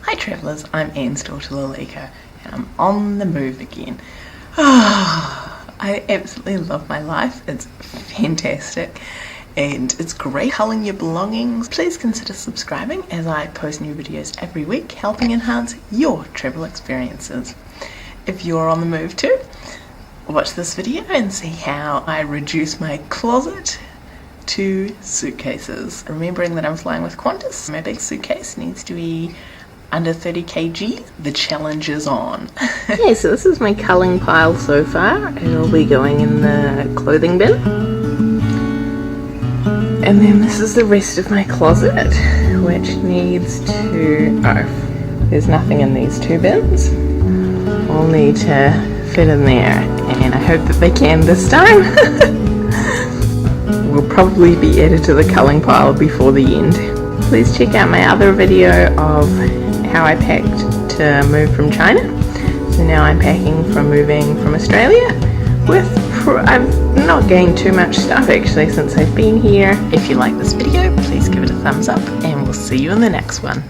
Hi travellers, I'm Anne's daughter Lalika and I'm on the move again. I absolutely love my life, it's fantastic and it's great culling your belongings. Please consider subscribing as I post new videos every week helping enhance your travel experiences. If you're on the move too, watch this video and see how I reduce my closet to suitcases. Remembering that I'm flying with Qantas, my big suitcase needs to be under 30 kg. The challenge is on. Yeah, so this is my culling pile so far. It'll be going in the clothing bin. And then this is the rest of my closet, which needs to... oh, there's nothing in these two bins. I'll need to fit in there, and I hope that they can this time. Will probably be added to the culling pile before the end. Please check out my other video of how I packed to move from China. So now I'm packing from moving from Australia with, I've not gained too much stuff actually since I've been here. If you like this video, please give it a thumbs up and we'll see you in the next one.